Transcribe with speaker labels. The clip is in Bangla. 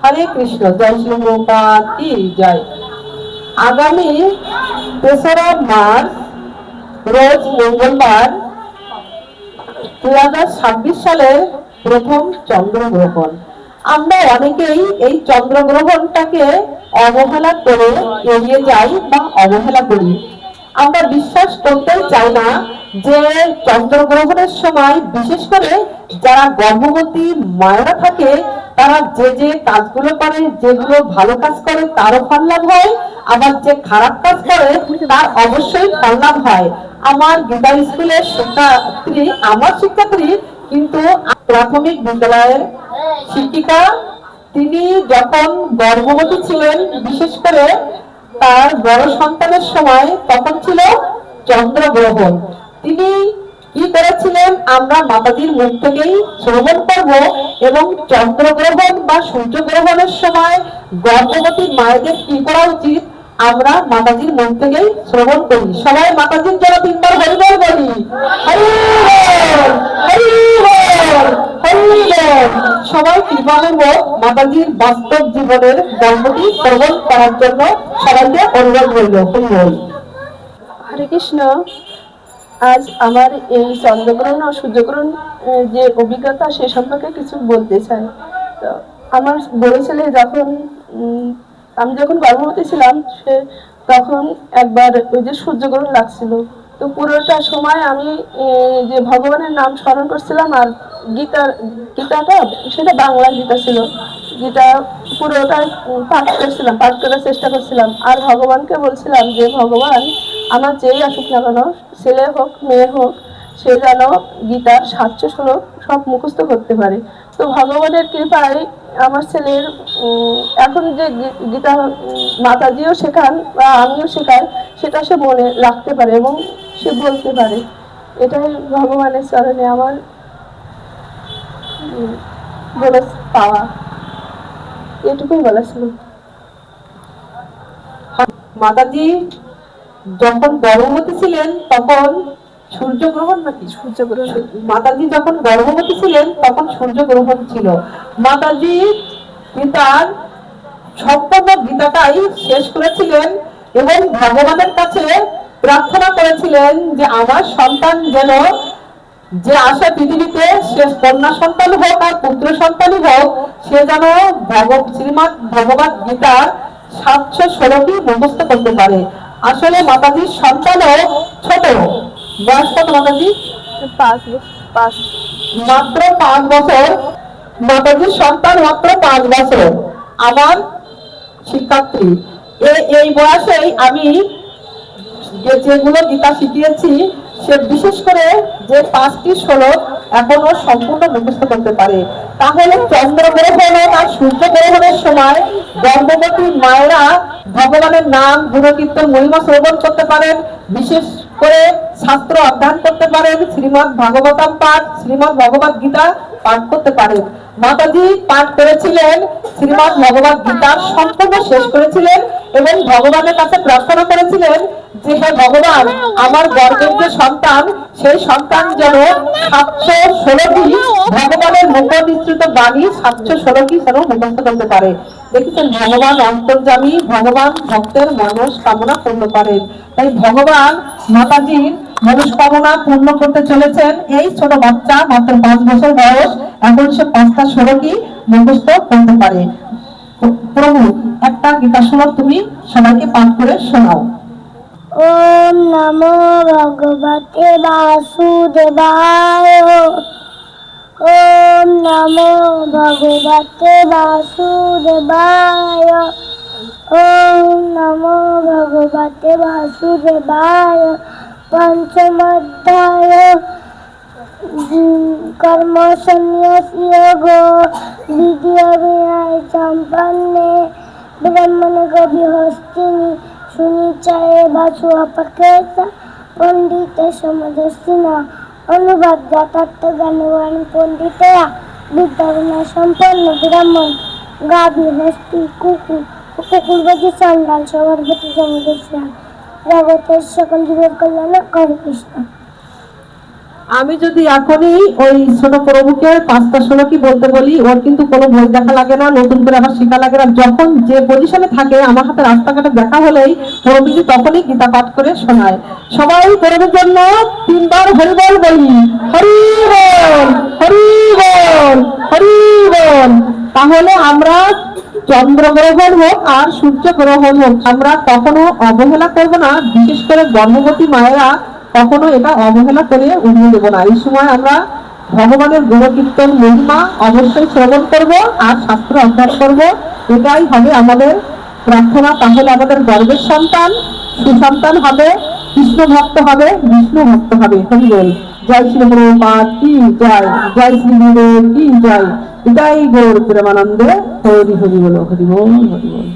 Speaker 1: হরে কৃষ্ণ। জয় শ্রী প্রভুপাদ কি জয়। আগামী 3রা মার্চ রোজ মঙ্গলবার 2026 সালের প্রথম চন্দ্রগ্রহণ। আমরা অনেকেই এই চন্দ্রগ্রহণটাকে অবহেলা করে এড়িয়ে যাই বা অবহেলা করি। আমরা বিশ্বাস করতেই চাই না যে চন্দ্রগ্রহণের সময় বিশেষ করে যারা গর্ভবতী মায়েরা থাকে তারা যে যে কাজগুলো করে, যেগুলো ভালো কাজ করে তারও ফল লাভ হয়, আবার যে খারাপ কাজ করে তার অবশ্যই ফল লাভ হয়। আমার গীতা স্কুলের শিক্ষার্থী কিন্তু প্রাথমিক বিদ্যালয়ের শিক্ষিকা। তিনি যখন গর্ভবতী ছিলেন, বিশেষ করে তার বড় সন্তানের সময়, তখন ছিল চন্দ্রগ্রহণ। তিনি কি করেছিলেন আমরা মাতাজির মুখ থেকেই শ্রবণ করব। এবং চন্দ্রগ্রহণ বা সূর্যগ্রহণের সময় গর্ভবতী মায়েদের কি করা উচিত আমরা মাতাজির মুখ থেকেই শ্রবণ করি। সবাই মাতাজির জন্য 3বার হরিবল বলি। হরি বল, হরি বল, হরি বল। সবাই কৃপা করব মাতাজির বাস্তব জীবনের গল্পটি শ্রবণ করার জন্য সবাইকে অনুরোধ রইল। হরি বল।
Speaker 2: হরে কৃষ্ণ। আজ আমার এই চন্দ্রগ্রহণ ও সূর্যগ্রহণ যে অভিজ্ঞতা সে সম্পর্কে কিছু বলতে চাই। তো আমার বড় ছেলে আমি যখন গর্ভবতী ছিলাম তখন একবার ওই যে সূর্যগ্রহণ লাগছিল। তো পুরোটা সময় আমি যে ভগবানের নাম স্মরণ করছিলাম, আর গীতাটা সেটা বাংলা গীতা ছিল, গীতা পুরোটা পাঠ করার চেষ্টা করছিলাম। আর ভগবানকে বলছিলাম যে ভগবান আমার যেই আসুক না কেন, ছেলে হোক মেয়ে হোক, সে যেন গীতার 700 শ্লোক সব মুখস্থ করতে পারে। তো ভগবানের কৃপায় আমার ছেলের এখন যে গীতা মাতাজিও শেখান বা আমিও শেখাই, সেটা সে মনে রাখতে পারে এবং সে বলতে পারে। এটাই ভগবানের চরণে আমার বলে পাওয়া। এটুকুই বলা ছিল।
Speaker 1: মাতাজি যখন গর্ভবতী ছিলেন তখন সূর্যগ্রহণ মাতাজি যখন গর্ভবতী ছিলেন তখন সূর্যগ্রহণ ছিল। মাতাজি গীতার সম্পূর্ণ গীতাটাই শেষ করেছিলেন এবং ভগবানের কাছে প্রার্থনা করেছিলেন যে আমার সন্তান যেন যে আসে পৃথিবীতে, সে কন্যা সন্তান হোক আর পুত্র সন্তানই হোক, সে যেন শ্রীমৎ ভগবত গীতার 716টি মুখস্থ করতে পারে। আসলে মাতাজির সন্তানও ছোট, বয়স কত মাতাজি? মাত্র 5 বছর। মাতাজির সন্তান মাত্র 5 বছর। আমার শিক্ষার্থী এই বয়সেই আমি যেগুলো গীতা শিখিয়েছি সে বিশেষ করে যে 5টি শ্লোক এখনো সম্পূর্ণ মুখস্থ করতে পারে। তাহলে চন্দ্রগ্রহণ আর সূর্যগ্রহণের সময় গর্ভবতী মায়েরা ভগবানের নাম গুণকীর্তন মহিমা শ্রবণ করতে পারেন, বিশেষ করে শাস্ত্র অধ্যয়ন করতে পারেন, শ্রীমৎ ভাগবতম পাঠ, শ্রীমৎ ভগবত গীতা পাঠ করতে পারেন। মাতাজি পাঠ করেছিলেন, শ্রীমৎ ভগবত গীতার সম্পূর্ণ শেষ করেছিলেন এবং ভগবানের কাছে প্রার্থনা করেছিলেন যে হে ভগবান, আমার গর্ভের যে সন্তান, সেই সন্তান যেন 716টি ভগবানের মুখ নিঃসৃত বাণী 716টি যেন মুখস্থ করতে পারে। দেখেছেন ভগবান অন্তর্যামী, ভগবান ভক্তের মনস্কামনা পূর্ণ করেন। তাই ভগবান মাতাজির মনস্কামনা পূর্ণ করতে চলেছেন। এই ছোট বাচ্চা মাত্র 5 বছর বয়স, এখন সে 5টা শ্লোকই মুখস্থ করতে পারে। প্রভু একটা গীতা শ্লোক তুমি সবাইকে পাঠ করে শোনাও।
Speaker 3: ওম নমো ভগবতে বাসুদেবায়। ওম নমো ভগবতে বাসুদেবায়। ওম নমো ভগবতে বাসুদেবায়। পঞ্চম অধ্যায় কর্ম সন্ন্যাস যোগো দ্বিতীয় বিনয় সম্পন্নে ব্রাহ্মণ গৃহস্থিনী সুনিচায়ে বাসু অপকেশ পণ্ডিত সমদর্শিন অনুবাদ যথার্থ জ্ঞানবান পণ্ডিতেরা বিদ্যাগুণ সম্পন্ন ব্রাহ্মণ গা গৃহস্থী কুকুরবাদী সন্তান সবার প্রতি সমদর্শিন জগতের সকল জীবের কল্যাণ করে কৃষ্ণ।
Speaker 1: আমি যদি এখনই ওই ছোট প্রভুকে 5টা শ্লোকই বলতে বলি, ওর কিন্তু কোনো বই দেখা লাগে না, নতুন করে আবার শেখা লাগে না। যখন যে পজিশনে থাকে আমার হাতে রাস্তাঘাটে দেখা হলেই প্রভুজি তখনই গীতা পাঠ করে শোনায়। সবাই প্রভুর জন্য 3বার হরিবল বলি, হরি বল, হরি বল, হরি বল। তাহলে আমরা চন্দ্রগ্রহণ হোক আর সূর্য গ্রহণ হোক, আমরা কখনো অবহেলা করবো না। বিশেষ করে গর্ভবতী মায়েরা কখনো এটা অবহেলা করে উড়িয়ে দেবো না। এই সময় আমরা ভগবানের গুণকীর্তন মহিমা অবশ্যই শ্রবণ করব আর শাস্ত্র অধ্যয়ন করব। এটাই হবে আমাদের প্রার্থনা। তাহলে আমাদের গর্বের সন্তান সুসন্তান হবে, কৃষ্ণ ভক্ত হবে, বিষ্ণু ভক্ত হবে। হরি বল। জয় শ্রী প্রভুপাদ কি জয়, জয় শ্রী গুরুদেব কি জয়। এটাই গৌর প্রেমানন্দে হরি হরি বল, হরি বল, হরি বল।